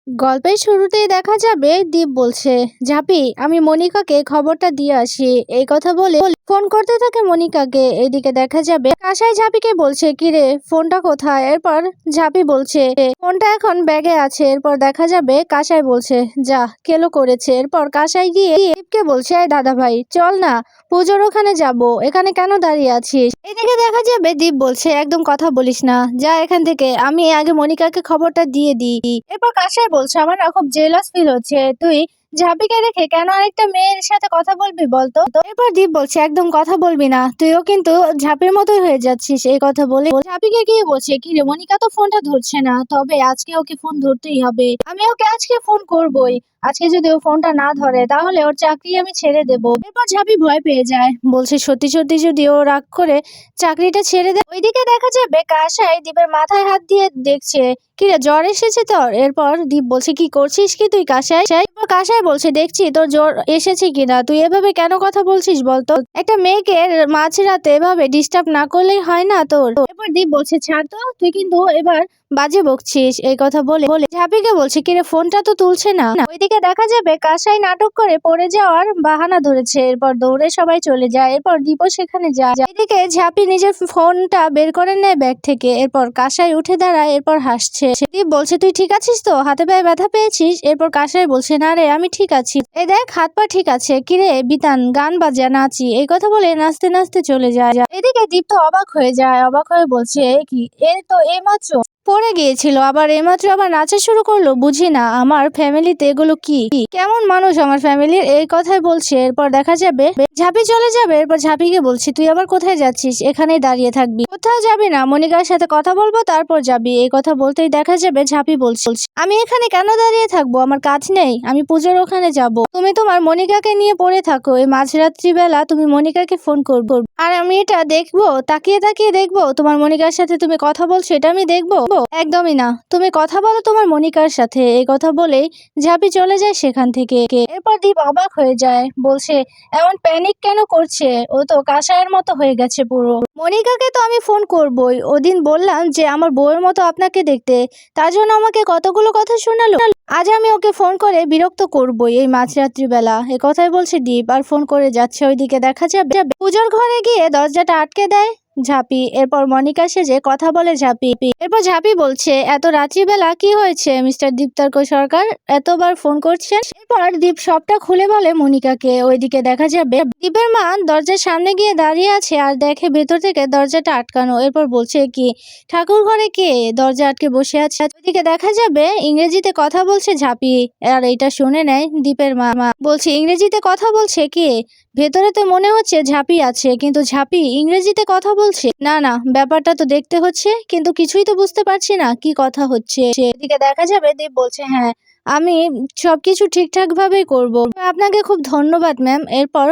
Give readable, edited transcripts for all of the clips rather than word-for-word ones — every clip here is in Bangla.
গল্পের শুরুতেই দেখা যাবে দীপ বলছে, ঝাঁপি আমি মনিকাকে খবরটা দিয়ে আসি। এই কথা বলে ফোন করতে থাকে মনিকাকে। এইদিকে দেখা যাবে কাসাই ঝাঁপিকে বলছে, কিরে ফোনটা কোথায়? এরপর ঝাঁপি বলছে ফোনটা এখন ব্যাগে আছে। এরপর দেখা যাবে কাসাই বলছে, যা কেলো করেছে। এরপর কাসাই গিয়ে দীপকে বলছে, এই দাদা ভাই চল না, পুজোর ওখানে যাব, এখানে কেন দাঁড়িয়ে আছিস? এদিকে দেখা যাবে দীপ বলছে, একদম কথা বলিস না, যা এখান থেকে, আমি আগে মনিকাকে খবরটা দিয়ে দিই। এরপর কাসাই বলছে, আমার না খুব জেলাস ফিল হচ্ছে, তুই ঝাঁপিকে রেখে কেন আরেকটা মেয়ের সাথে কথা বলবি বলতো? এরপর দীপ বলছে, একদম কথা বলবি না, তুইও কিন্তু ঝাঁপির মতোই হয়ে যাচ্ছিস। এই কথা বলে ঝাঁপিকে গিয়ে বলছে, কি রে মনিকা তো ফোনটা ধরছে না, তবে আজকে ওকে ফোন ধরতেই হবে, আমি ওকে আজকে ফোন করবই। আজকে যদি ও ফোনটা না ধরে তাহলে ওর চাকরি আমি ছেড়ে দেবো। এরপর ঝাঁপি ভয় পেয়ে যায়, বলছে সত্যি সত্যি যদি ও রাগ করে চাকরিটা ছেড়ে দেয়। ওইদিকে দেখা যাবে কাসাই দীপের মাথায় হাত দিয়ে দেখছে, কিরে জ্বর এসেছে তোর? এরপর দীপ বলছে, কি করছিস কি তুই কাসাই? এরপর কাসাই বলছে, দেখছি তোর জ্বর এসেছে কিনা, তুই এভাবে কেন কথা বলছিস বলতো? একটা মেয়েকে মাঝরাতে এভাবে ডিস্টার্ব না করলেই হয় না তোর? এরপর দীপ বলছে, ছাড় তো, তুই কিন্তু এবার বাজে বকছিস। এই কথা বলে বলে ঝাঁপিকে বলছে, কিরে ফোনটা তো তুলছে না। ওইদিকে দেখা যাবে কাসাই নাটক করে পড়ে যাওয়ার বাহানা ধরেছে। এরপর দৌড়ে সবাই চলে যায়। এরপর দীপও সেখানে যায়। এদিকে ঝাঁপি নিজের ফোনটা বের করে নেয় ব্যাগ থেকে। এরপর কাসাই উঠে দাঁড়ায়, এরপর হাসছে। দীপ বলছে, তুই ঠিক আছিস তো? হাতে পায়ে ব্যথা পেয়েছিস? এরপর কাসাই বলছে, না রে আমি ঠিক আছি, এই দেখ হাত পা ঠিক আছে। কিরে বিতান, গান বাজা, নাচি। এই কথা বলে নাচতে নাচতে চলে যায়। এদিকে দীপ তো অবাক হয়ে যায়, অবাক হয়ে বলছে, কি এ তো এইমাত্র পড়ে গিয়েছিল, আবার এইমাত্র আবার নাচা শুরু করলো, বুঝি না আমার ফ্যামিলিতে এগুলো কি, কেমন মানুষ আমার ফ্যামিলির। এই কথাই বলছে। এরপর দেখা যাবে ঝাঁপি চলে যাবে। এরপর ঝাঁপিকে বলছি, তুই আবার কোথায় যাচ্ছিস? এখানেই দাঁড়িয়ে থাকবি, কোথাও যাবি না, মনিকার সাথে কথা বলবো তারপর যাবি। এই কথা বলতেই দেখা যাবে ঝাঁপি বলছে, আমি এখানে কেন দাঁড়িয়ে থাকবো, আমার কাজ নেই, আমি পুজোর ওখানে যাব, তুমি তোমার মনিকাকে নিয়ে পড়ে থাকো, এই মাঝরাত্রি বেলা তুমি মনিকাকে ফোন করবো, আর আমি এটা দেখবো, তাকিয়ে তাকিয়ে দেখবো তোমার মনিকার সাথে তুমি কথা বলছো, এটা আমি দেখবো? একদমই না, তুমি কথা বলো তোমার মনিকার সাথে। এই কথা বলেই ঝাঁপি চলে যায় সেখান থেকে। এরপর দীপ অবাক হয়ে যায়, বলছে, এমন প্যানিক কেন করছে? ও তো কাসায়ের মতো হয়ে গেছে পুরো। মনিকাকে তো আমি ফোন করবই, ওদিন বললাম যে আমার বউয়ের মতো আপনাকে দেখতে, তার জন্য আমাকে কতগুলো কথা শোনালো, আজ আমি ওকে ফোন করে বিরক্ত করবই এই মাঝরাত্রি বেলা। এ কথাই বলছে দীপ আর ফোন করে যাচ্ছে। ওইদিকে দেখা যাবে পুজোর ঘরে গিয়ে দরজাটা আটকে দেয় ঝাঁপি। এরপর মনিকা সেজে কথা বলে ঝাঁপি। এরপর ঝাঁপি বলছে, এত রাত্রিবেলা কি হয়েছে মিস্টার দীপ্তার্ক সরকার, এতবার ফোন করছেন? এরপর দীপ সবটা খুলে বলে মনিকাকে। ওইদিকে দেখা যাবে দীপের মা দরজার সামনে গিয়ে দাঁড়িয়ে আছে আর দেখে ভেতর থেকে দরজাটা আটকানো। এরপর বলছে, কি ঠাকুর ঘরে কে দরজা আটকে বসে আছে? ওইদিকে দেখা যাবে ইংরেজিতে কথা বলছে ঝাঁপি। আর এটা শুনে নেয় দীপের মা। বলছে, ইংরেজিতে কথা বলছে কে? ভেতরে তো মনে হচ্ছে ঝাঁপি আছে, কিন্তু ঝাঁপি ইংরেজিতে কথা বলছে। না না, ব্যাপারটা তো দেখতে হচ্ছে, কিন্তু কিছুই তো বুঝতে পারছি না কি কথা হচ্ছে। এদিকে দেখা যাবে দীপ বলছে, হ্যাঁ আমি সবকিছু ঠিকঠাক ভাবেই করবো, আপনাকে খুব ধন্যবাদ ম্যাম। এরপর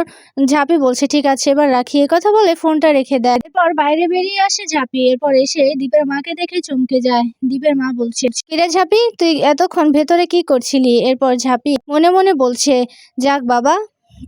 ঝাঁপি বলছে, ঠিক আছে এবার রাখি। এই কথা বলে ফোনটা রেখে দেয়। এরপর বাইরে বেরিয়ে আসে ঝাঁপি। এরপর এসে দীপের মাকে দেখে চমকে যায়। দীপের মা বলছে, কিরে ঝাঁপি, তুই এতক্ষণ ভেতরে কি করছিলি? এরপর ঝাঁপি মনে মনে বলছে, যাক বাবা,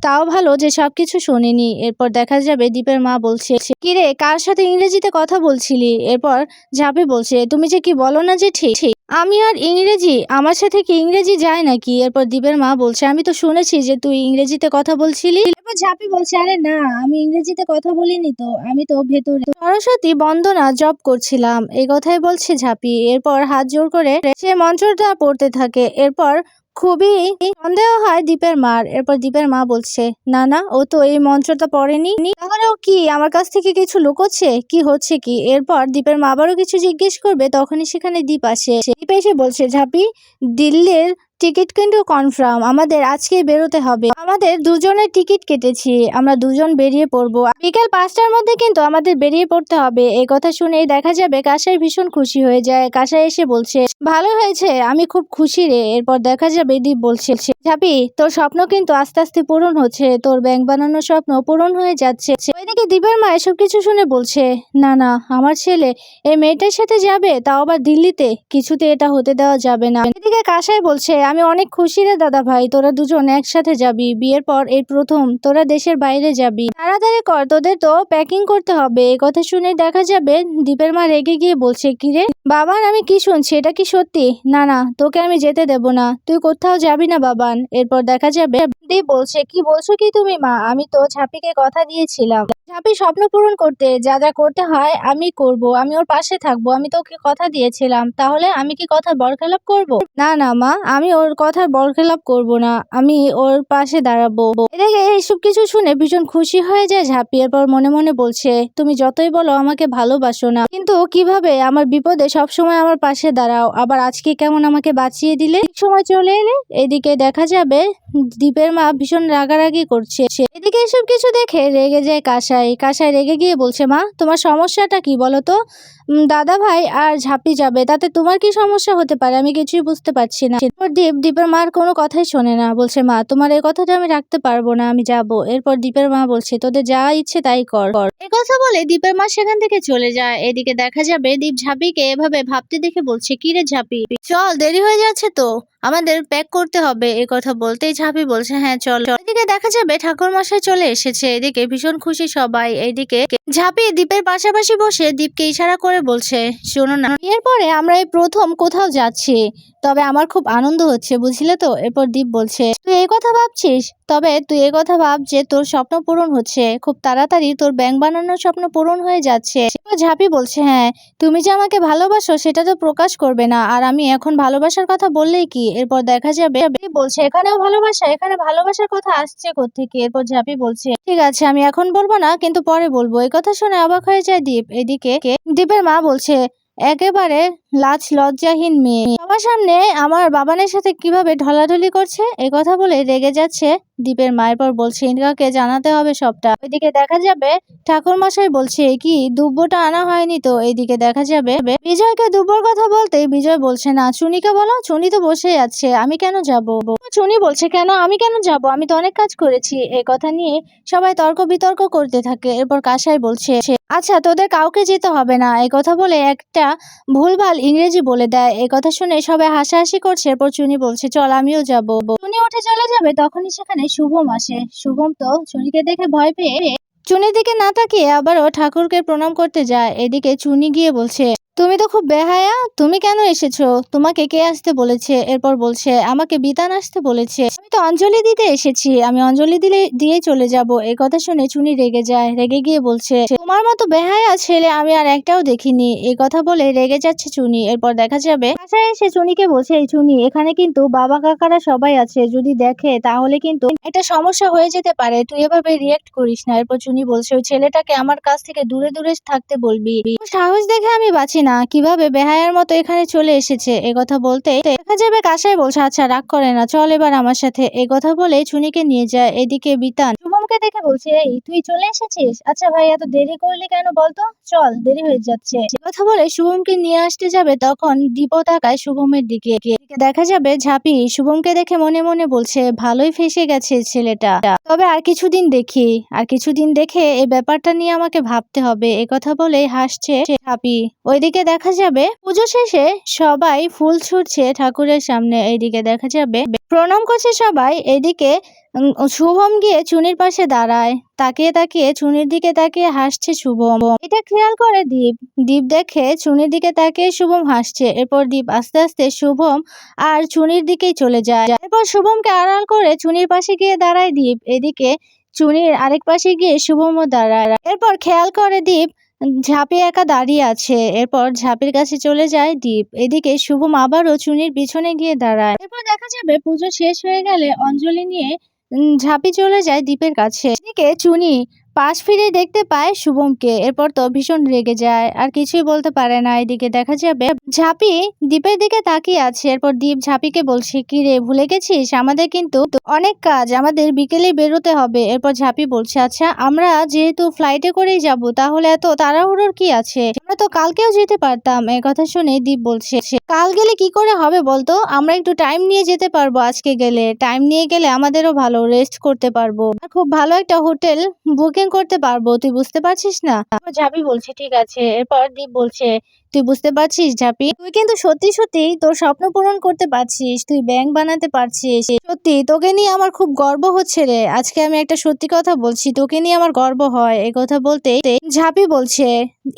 তাও ভালো যে সবকিছু শোনেনি। এরপর দেখা যাবে দীপের মা বলছে, কিরে কার সাথে ইংরেজিতে কথা বলছিলি? এরপর ঝাঁপি বলছে, তুমি যে কি বলো না যে ঠিক, আমি আর ইংরেজি, আমার সাথে কি ইংরেজি যায় নাকি? এরপর দীপের মা বলছে, আমি তো শুনেছি যে তুই ইংরেজিতে কথা বলছিলি। এরপর ঝাঁপি বলছে, আরে না, আমি ইংরেজিতে কথা বলিনি তো, আমি তো ভেতরে সরস্বতী বন্দনা জপ করছিলাম। এই কথাই বলছে ঝাঁপি। এরপর হাত জোর করে সে মন্ত্রটা পড়তে থাকে। এরপর খুবই সন্দেহ হয় দীপের মার। এরপর দীপের মা বলছে, না না, ও তো এই মন্ত্রটা পড়েনি, তাহলে ও কি আমার কাছ থেকে কিছু লুকোচ্ছে, কি হচ্ছে কি? এরপর দীপের মা আবারও কিছু জিজ্ঞেস করবে, তখনই সেখানে দীপ আসে। দীপ এসে বলছে, ঝাঁপি দিল্লির টিকিট কিন্তু কনফার্ম, আমাদের আজকেই বেরোতে হবে, আমাদের দুজনের টিকিট কেটেছি, আমরা দুজন বেরিয়ে পড়বো, বিকেল 5টার মধ্যে কিন্তু আমাদের বেরিয়ে পড়তে হবে। এই কথা শুনেই দেখা যাবে কাসাই ভীষণ খুশি হয়ে যায়। কাসাই এসে বলছে, ভালো হয়েছে, আমি খুব খুশি রে। এরপর দেখা যাবে দীপ বলছে, ঝাঁপি তোর স্বপ্ন কিন্তু আস্তে আস্তে পূরণ হচ্ছে, তোর ব্যাংক বানানোর স্বপ্ন পূরণ হয়ে যাচ্ছে। ওইদিকে দীপের মা এসব কিছু শুনে বলছে, না না, আমার ছেলে এই মেয়েটার সাথে যাবে, তাও আবার দিল্লিতে, কিছুতে এটা হতে দেওয়া যাবে না। এদিকে কাসাই বলছে, আমি অনেক খুশি রে দাদা ভাই, তোরা দুজন একসাথে যাবি, বিয়ের পর এই প্রথম তোরা দেশের বাইরে যাবি, তাড়াতাড়ি কর, তোদের তো প্যাকিং করতে হবে। এই কথা শুনে দেখা যাবে দীপের মা রেগে গিয়ে বলছে, কিরে বাবান, আমি কি শুনছি, এটা কি সত্যি? না না, তোকে আমি যেতে দেব না, তুই কোথাও যাবি না বাবান। এরপর দেখা যাবে দীপ বলছে, কি বলছো কি তুমি মা, আমি তো ঝাপিকে কথা দিয়েছিলাম ঝাপি স্বপ্ন পূরণ করতে, যা যা করতে হয় আমি করব, আমি ওর পাশে থাকবো, আমি তোকে কথা দিয়েছিলাম, তাহলে আমি কি কথার বরখেলাপ করব? না না মা, আমি ওর কথার বরখেলাপ করব না, আমি ওর পাশে দাঁড়াবো। এদিকে এইসব কিছু শুনে ভীষণ খুশি হয়ে যায় ঝাঁপি। এরপর মনে মনে বলছে, তুমি যতই বলো আমাকে ভালোবাসো না, কিন্তু কিভাবে আমার বিপদে সবসময় আমার পাশে দাঁড়াও, আবার আজকে কেমন আমাকে বাঁচিয়ে দিলে, ঠিক সময় চলে এলে। এদিকে দেখা যাবে দীপের মা ভীষণ রাগারাগি করছে। এদিকে এসব কিছু দেখে রেগে যায় কাসাই। কাসাই রেগে গিয়ে বলছে, মা তোমার সমস্যাটা কি বলো তো? দাদা ভাই আর ঝাঁপি যাবে, তাতে তোমার কি সমস্যা হতে পারে? আমি কিছুই বুঝতে পারছি না। এরপর দীপের মার কোনো কথাই শোনে না, বলছে, মা তোমার এই কথাটা আমি রাখতে পারবো না, আমি যাব। এরপর দীপের মা বলছে, তোদের যা ইচ্ছে তাই কর। এই কথা বলে দীপের মা সেখান থেকে চলে যায়। এদিকে দেখা যাবে দীপ ঝাঁপিকে এভাবে ভাবতে দেখে বলছে, কি রে ঝাঁপি, চল, দেরি হয়ে যাচ্ছে তো, আমাদের প্যাক করতে হবে। এই কথা বলতেই ঝাঁপি বলছে, হ্যাঁ চল। এদিকে দেখা যাবে ঠাকুর মশাই চলে এসেছে। এদিকে ভীষণ খুশি সবাই। এইদিকে ঝাঁপি দীপের পাশাপাশি বসে দীপকে ইশারা করে বলছে, শোনো না, বিয়ের পরে আমরা এই প্রথম কোথাও যাচ্ছি, তবে আমার খুব আনন্দ হচ্ছে, বুঝলে তো? এরপর দীপ বলছে, তুই এই কথা ভাবছিস? তবে তুই এই কথা ভাব যে তোর স্বপ্ন পূরণ হচ্ছে খুব তাড়াতাড়ি, তোর ব্যাংক বানানোর স্বপ্ন পূরণ হয়ে যাচ্ছে। ঝাঁপি বলছে, হ্যাঁ, তুমি যে আমাকে ভালোবাসো সেটা তো প্রকাশ করবে না, আর আমি এখন ভালোবাসার কথা বললেই কি? এরপর দেখা যাবে বলছে, এখানেও ভালোবাসা, এখানে ভালোবাসার কথা আসছে কোত্থেকে? এরপর ঝাঁপি বলছে, ঠিক আছে, আমি এখন বলবো না, কিন্তু পরে বলবো। এই কথা শুনে অবাক হয়ে যায় দীপ। এদিকে দীপের মা বলছে, একেবারে লাজ লজ্জাহীন মেয়ে, সবার সামনে আমার বাবানের সাথে কিভাবে ঢলাঢলি করছে। এই কথা বলে রেগে যাচ্ছে দীপের মায়ের। পর বলছে, ইন্দ্রাকে জানাতে হবে সবটা। ওইদিকে দেখা যাবে ঠাকুর মশাই বলছে, কি দুব্বটা আনা হয়নি তো? এইদিকে দেখা যাবে বিজয়কে দুব্বর কথা বলতে বিজয় বলছে, না, চুনিকে বলো, চুনি তো বসেই আছে, আমি কেন যাব? চুনি বলছে, কেন আমি কেন যাব, আমি তো অনেক কাজ করেছি। এই কথা নিয়ে সবাই তর্ক বিতর্ক করতে থাকে। এরপর কাসাই বলছে, আচ্ছা তোদের কাউকে যেতে হবে না। এই কথা বলে একটা ভুলভাল ইংরেজি বলে দেয়। এই কথা শুনে সবাই হাসাহাসি করছে। এরপর চুনি বলছে, চল আমিও যাব। চুনি উঠে চলে যাবে, তখনই সেখানে শুভম আসে। শুভম তো চুনিকে দেখে ভয় পেয়ে চুনির দিকে না তাকিয়ে আবারও ঠাকুরকে প্রণাম করতে যায়। এদিকে চুনি গিয়ে বলছে, তুমি তো খুব বেহায়া, তুমি কেন এসেছো? তোমাকে কে আসতে বলেছে? এরপর বলছে, আমাকে বিতান আসতে বলেছে, আমি তো অঞ্জলি দিতে এসেছি, আমি অঞ্জলি দিয়ে চলে যাব। এই কথা শুনে চুনি রেগে যায়। রেগে গিয়ে বলছে, তোমার মতো বেহায়া ছেলে আমি আর একটাও দেখিনি। এই কথা বলে রেগে যাচ্ছে চুনি। এরপর দেখা যাবে বাসায় এসে চুনিকে বলছে, এই চুনি, এখানে কিন্তু বাবা কাকারা সবাই আছে, যদি দেখে তাহলে কিন্তু একটা সমস্যা হয়ে যেতে পারে, তুই এভাবে রিয়েক্ট করিস না। এরপর চুনি বলছে, ওই ছেলেটাকে আমার কাছ থেকে দূরে দূরে থাকতে বলবি। সাহস দেখে আমি বাঁচি না, কিভাবে বেহায়ার মতো এখানে চলে এসেছে। এ কথা বলতে দেখা যাবে কাসাই বলছে, আচ্ছা রাগ করে না, চল এবার আমার সাথে। এই কথা বলে চুনিকে নিয়ে যায়। এদিকে বিতান শুভমকে দেখে বলছে, এই তুই চলে এসেছিস? আচ্ছা ভাই, এত দেরি করলি কেন বলতো? চল, দেরি হয়ে যাচ্ছে। এ কথা বলে শুভমকে নিয়ে আসতে যাবে, তখন দীপ তাকায় শুভমের দিকে। দেখা যাবে ঝাঁপি শুভমকে দেখে মনে মনে বলছে, ভালোই ফেঁসে গেছে ছেলেটা, তবে আর কিছুদিন দেখি, আর কিছুদিন দেখে এই ব্যাপারটা নিয়ে আমাকে ভাবতে হবে। এ কথা বলে হাসছে ঝাঁপি। ওইদিকে দেখা যাবে পুজো শেষে সবাই ফুল ছুটছে ঠাকুরের সামনে। এইদিকে দেখা যাবে প্রণাম করছে সবাই। এদিকে শুভম গিয়ে চুনির পাশে দাঁড়ায়, তাকিয়ে তাকিয়ে চুনির দিকে তাকিয়ে হাসছে শুভম। এটা খেয়াল করে দীপ। দীপ দেখে চুনির দিকে তাকিয়ে শুভম হাসছে। এরপর দীপ আস্তে আস্তে শুভম আর চুনির দিকেই চলে যায়। এরপর শুভমকে আড়াল করে চুনির পাশে গিয়ে দাঁড়ায় দীপ। এদিকে চুনির আরেক পাশে গিয়ে শুভমও দাঁড়ায়। এরপর খেয়াল করে দীপ ঝাঁপি একা দাঁড়িয়ে আছে। এরপর ঝাঁপির কাছে চলে যায় দীপ। এদিকে শুভম আবারও চুনির পিছনে গিয়ে দাঁড়ায়। এরপর দেখা যাবে পুজো শেষ হয়ে গেলে অঞ্জলি নিয়ে ঝাঁপি চলে যায় দীপের কাছে। এদিকে চুনি পাশ ফিরে দেখতে পায় শুভমকে। এরপর তো ভীষণ রেগে যায়, আর কিছুই বলতে পারে না। এদিকে দেখা যাবে ঝাঁপি দীপের দিকে তাকিয়ে আছে। এরপর দীপ ঝাঁপিকে বলছে, কি রে, ভুলে গেছিস? আমাদের কিন্তু অনেক কাজ, আমাদের বিকেলে বেরোতে হবে। এরপর ঝাঁপি বলছে, আচ্ছা আমরা যেহেতু ফ্লাইটে করেই যাব, তাহলে এত তাড়াহুড়োর কি আছে? আমরা তো কালকেও যেতে পারতাম। এই কথা শুনে দীপ বলছে, কাল গেলে কি করে হবে বলতো? আমরা একটু টাইম নিয়ে যেতে পারবো। আজকে গেলে টাইম নিয়ে গেলে আমাদেরও ভালো, রেস্ট করতে পারবো, আর খুব ভালো একটা হোটেল বুকিং করতে পারবো, তুই বুঝতে পারছিস না? ঝাঁপি বলছে, ঠিক আছে। এরপর দীপ বলছে, তুই বুঝতে পারছিস ঝাঁপি? তুই কিন্তু সত্যি সত্যি তোর স্বপ্ন পূরণ করতে পারছিস, তুই ব্যাংক বানাতে পারছিস। সত্যি তোকে নিয়ে আমার খুব গর্ব হচ্ছে রে। আজকে আমি একটা সত্যি কথা বলছি, তোকে নিয়ে আমার গর্ব হয়। এই কথা বলতে ঝাঁপি বলছে,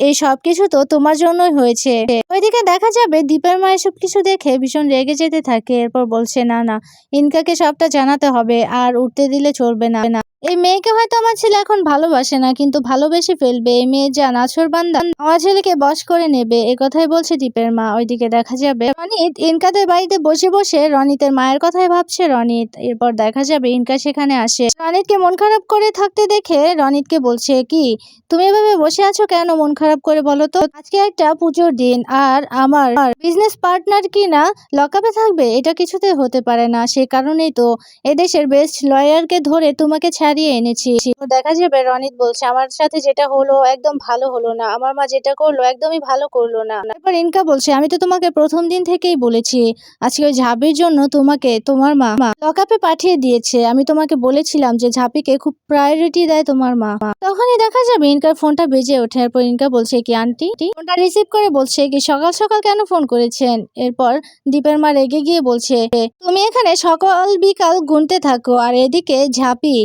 এই সবকিছু তো তোমার জন্যই হয়েছে। ওইদিকে দেখা যাবে দীপের মা এসব কিছু দেখে ভীষণ রেগে যেতে থাকে। এরপর বলছে, না না, ইনকাকে সবটা জানাতে হবে, আর উঠতে দিলে চলবে না। এই মেয়েকে হয়তো আমার ছেলে এখন ভালোবাসে না, কিন্তু ভালোবেসে ফেলবে। এই মেয়ে যা নাছোড়বান্দা, আমার ছেলেকে বশ করে নেবে। এ কথাই বলছে দীপের মা। ওইদিকে দেখা যাবে রনিত ইনকাদের বাড়িতে বসে বসে রনিতের মায়ের কথাই ভাবছে রনিত। এরপর দেখা যাবে ইনকা সেখানে আসে। রনিতকে মন খারাপ করে থাকতে দেখে রনিতকে বলছে, কি তুমি এভাবে বসে আছো কেন মন খারাপ করে, বলো তো? আজকে একটা পুজোর দিন, আর আমার বিজনেস পার্টনার কি না লকআপে থাকবে? এটা কিছুতে হতে পারে না। সে কারণেই তো এদেশের বেস্ট লয়ারকে ধরে তোমাকে ছাড়িয়ে এনেছি। তো দেখা যাবে রনিত বলছে, আমার সাথে যেটা হলো একদম ভালো হলো না, আমার মা যেটা করলো একদমই ভালো করলো না। এরপর ইনকা বলছে, আমি তো তোমাকে প্রথম দিন থেকেই বলেছি, আজকে ওই ঝাঁপির জন্য তোমাকে তোমার মা লকআপে পাঠিয়ে দিয়েছে। আমি তোমাকে বলেছিলাম যে ঝাঁপিকে খুব প্রায়োরিটি দেয় তোমার মা। তখনই দেখা যাবে ইনকার ফোনটা বেজে ওঠে। এরপর ইনকা বলছে, কি আন্টি? ফোনটা রিসিভ করে বলছে, কি সকাল সকাল কেন ফোন করেছেন? এরপর দীপের মা রেগে গিয়ে বলছে, তুমি এখানে সকাল বিকাল গুনতে থাকো, আর এদিকে ঝাঁপি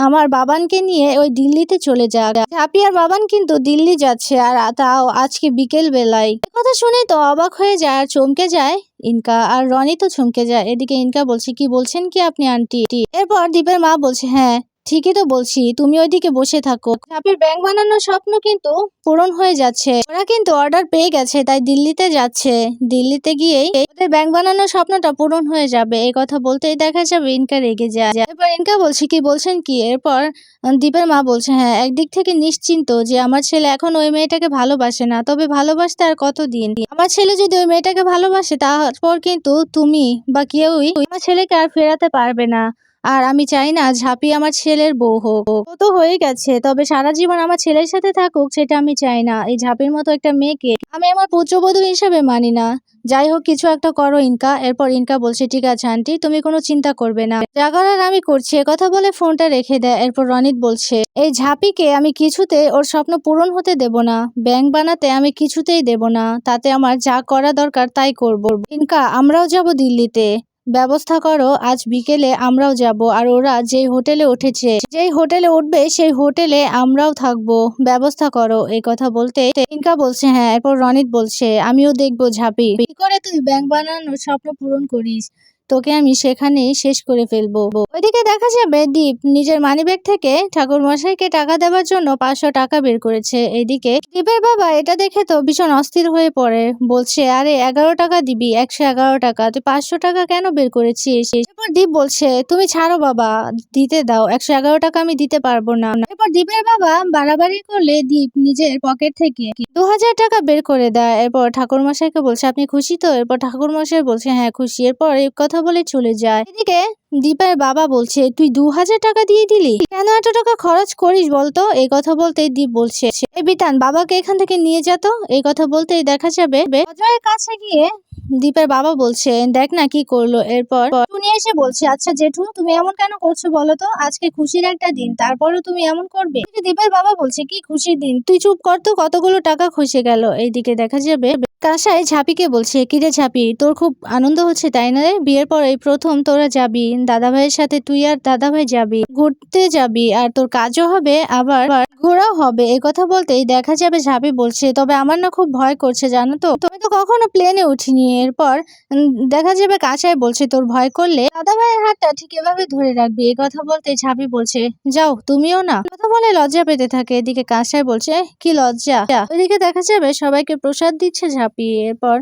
আমার বাবানকে নিয়ে ওই দিল্লিতে চলে যাক। ঝাঁপি আর বাবান কিন্তু দিল্লি যাচ্ছে, আর তাও আজকে বিকেল বেলায়। কথা শুনে তো অবাক হয়ে যায় আর চমকে যায় ইনকা, আর রনি তো চমকে যায়। এদিকে ইনকা বলছে, কি বলছেন কি আপনি আন্টি? এরপর দীপের মা বলছে, হ্যাঁ ঠিকই তো বলছি, তুমি ওইদিকে বসে থাকো। ঝাঁপির ব্যাংক বানানোর স্বপ্ন কিন্তু পূরণ হয়ে যাচ্ছে। ওরা কিন্তু অর্ডার পেয়ে গেছে, তাই দিল্লিতে যাচ্ছে। দিল্লিতে গিয়েই ওদের ব্যাংক বানানোর স্বপ্নটা পূরণ হয়ে যাবে। এই কথা বলতেই দেখা যাবে ইনকা রেগে যায়। এরপর ইনকা বলছে, কি বলছেন কি? এরপর দীপের মা বলছে, হ্যাঁ একদিক থেকে নিশ্চিন্ত যে আমার ছেলে এখন ওই মেয়েটাকে ভালোবাসে না, তবে ভালোবাসতে আর কতদিন। আমার ছেলে যদি ওই মেয়েটাকে ভালোবাসে, তারপর কিন্তু তুমি বা কেউই আমার ছেলেকে আর ফেরাতে পারবে না। আর আমি চাই না ঝাঁপি আমার ছেলের বউ হোক। ও তো হয়ে গেছে, তবে সারা জীবন আমার ছেলের সাথে থাকুক সেটা আমি চাই না। এই ঝাঁপির মতো একটা মেয়েকে আমি আমার পুত্রবধূ হিসাবে মানি না। যাই হোক, কিছু একটা করো ইনকা। এরপর ইনকা বলছে, ঠিক আছে আন্টি, তুমি কোনো চিন্তা করবে না, যা করার আমি করছি। কথা বলে ফোনটা রেখে দেয়। এরপর রনিত বলছে, এই ঝাঁপিকে আমি কিছুতে ওর স্বপ্ন পূরণ হতে দেব না, ব্যাংক বানাতে আমি কিছুতেই দেব না। তাতে আমার যা করা দরকার তাই করব। ইনকা, আমরাও যাব দিল্লিতে, ব্যবস্থা করো, আজ বিকেলে আমরাও যাব। আর ওরা যেই হোটেলে উঠেছে, যেই হোটেলে উঠবে সেই হোটেলে আমরাও থাকবো, ব্যবস্থা করো। এই কথা বলতে ইনকা বলছে, হ্যাঁ। এরপর রনিত বলছে, আমিও দেখবো ঝাঁপি কি করে তুই ব্যাংক বানানোর স্বপ্ন পূরণ করিস, তোকে আমি সেখানেই শেষ করে ফেলবো। ওইদিকে দেখা যাবে দীপ নিজের মানিব্যাগ থেকে ঠাকুর মশাইকে টাকা দেওয়ার জন্য 500 টাকা বের করেছে। এইদিকে দীপের বাবা এটা দেখে তো ভীষণ অস্থির হয়ে পড়ে, বলছে, আরে 11 টাকা দিবি, 111 টাকা, তুই 500 টাকা কেন বের করেছিস? এরপর দীপ বলছে, তুমি ছাড়ো বাবা, দিতে দাও, 111 টাকা আমি দিতে পারবো না। এরপর দীপের বাবা বাড়াবাড়ি করলে দীপ নিজের পকেট থেকে 2000 টাকা বের করে দেয়। এরপর ঠাকুর মশাইকে বলছে, আপনি খুশি তো? এরপর ঠাকুর মশাই বলছে, হ্যাঁ খুশি। এরপর এই কথা বলে চলে যায়। এদিকে দীপের বাবা বলছে, তুই 2000 টাকা দিয়ে দিলি, কেন এত টাকা খরচ করিস বলতো? এই কথা বলতেই দীপ বলছে, এই বিতান, বাবাকে এখান থেকে নিয়ে যেত। এই কথা বলতেই দেখা যাবে অজয়ের কাছে গিয়ে দীপের বাবা বলছে, দেখ না কি করলো। এরপর টুনি এসে বলছে, আচ্ছা জেঠু, তুমি এমন কেন করছো বলো তো? আজকে খুশির একটা দিন, তারপরও তুমি এমন করবে? দীপের বাবা বলছে, কি খুশির দিন? তুই চুপ কর তো, কতগুলো টাকা খসে গেল। এইদিকে দেখা যাবে কাসাই ঝাঁপিকে বলছে, কিরে ঝাঁপি, তোর খুব আনন্দ হচ্ছে তাই না রে? বিয়ের পর এই প্রথম তোরা যাবি দাদা ভাইয়ের সাথে, তুই আর দাদা ভাই যাবি, ঘুরতে যাবি, আর তোর কাজও হবে, আবার ঘোরাও হবে। এই কথা বলতেই দেখা যাবে ঝাঁপি বলছে, তবে আমার না খুব ভয় করছে জানো তো, আমি তো কখনো প্লেনে উঠিনি। এরপর দেখা যাবে কাসাই বলছে, তোর ভয় করলে দাদা ভাইয়ের হাতটা ঠিক এভাবে ধরে রাখবি। এই কথা বলতে ঝাঁপি বলছে, যাও তুমিও না। কথা বলে লজ্জা পেতে থাকে। এদিকে কাসাই বলছে, কি লজ্জা? ওইদিকে দেখা যাবে সবাইকে প্রসাদ দিচ্ছে ঝাঁপি। এরপর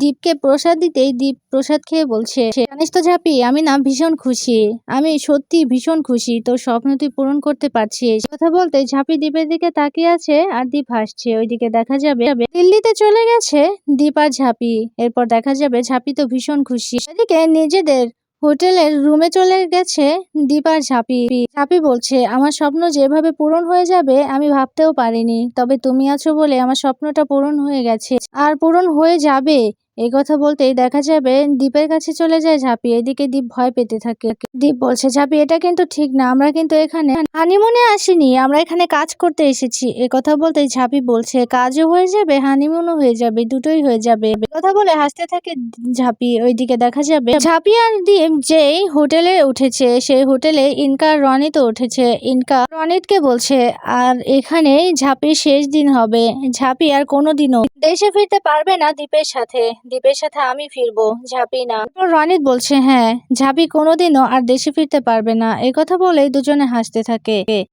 দীপকে প্রসাদ দিতেই দীপ প্রসাদ খেয়ে বলছে, জানিস তো ঝাঁপি, আমি না ভীষণ খুশি, আমি সত্যি ভীষণ খুশি, তোর স্বপ্ন তুই পূরণ করতে পারছিস। কথা বলতে ঝাঁপি দীপের দিকে তাকিয়ে আছে, আর দীপ হাসছে। ওইদিকে দেখা যাবে দিল্লিতে চলে গেছে দীপ আর ঝাঁপি। এরপর দেখা যাবে ঝাঁপি তো ভীষণ খুশি। এদিকে নিজেদের হোটেলের রুমে চলে গেছে দীপ আর ঝাঁপি। ঝাঁপি বলছে, আমার স্বপ্ন যেভাবে পূরণ হয়ে যাবে আমি ভাবতেও পারিনি, তবে তুমি আছো বলে আমার স্বপ্নটা পূরণ হয়ে গেছে, আর পূরণ হয়ে যাবে। এই কথা বলতেই দেখা যাবে দীপের কাছে চলে যায় ঝাঁপি। এদিকে দীপ ভয় পেতে থাকে। দীপ বলছে, ঝাঁপি এটা কিন্তু ঠিক না, আমরা কিন্তু এখানে হানিমুনে আসিনি, আমরা এখানে কাজ করতে এসেছি। এ কথা বলতেই ঝাঁপি বলছে, কাজও হয়ে যাবে হানিমুনও হয়ে যাবে, দুটোই হয়ে যাবে। কথা বলে হাসতে থাকে ঝাঁপি। ওইদিকে দেখা যাবে ঝাঁপি আর দীপ যেই হোটেলে উঠেছে, সেই হোটেলে ইনকা আর রনিতও উঠেছে। ইনকা রনিতকে বলছে, আর এখানেই ঝাঁপির শেষ দিন হবে। ঝাঁপি আর কোনোদিনও দেশে ফিরতে পারবে না দীপের সাথে। দীপের সাথে আমি ফিরবো, ঝাঁপি না। তারপর রনিত বলছে, হ্যাঁ ঝাঁপি কোনোদিনও আর দেশে ফিরতে পারবে না। এই কথা বলেই দুজনে হাসতে থাকে।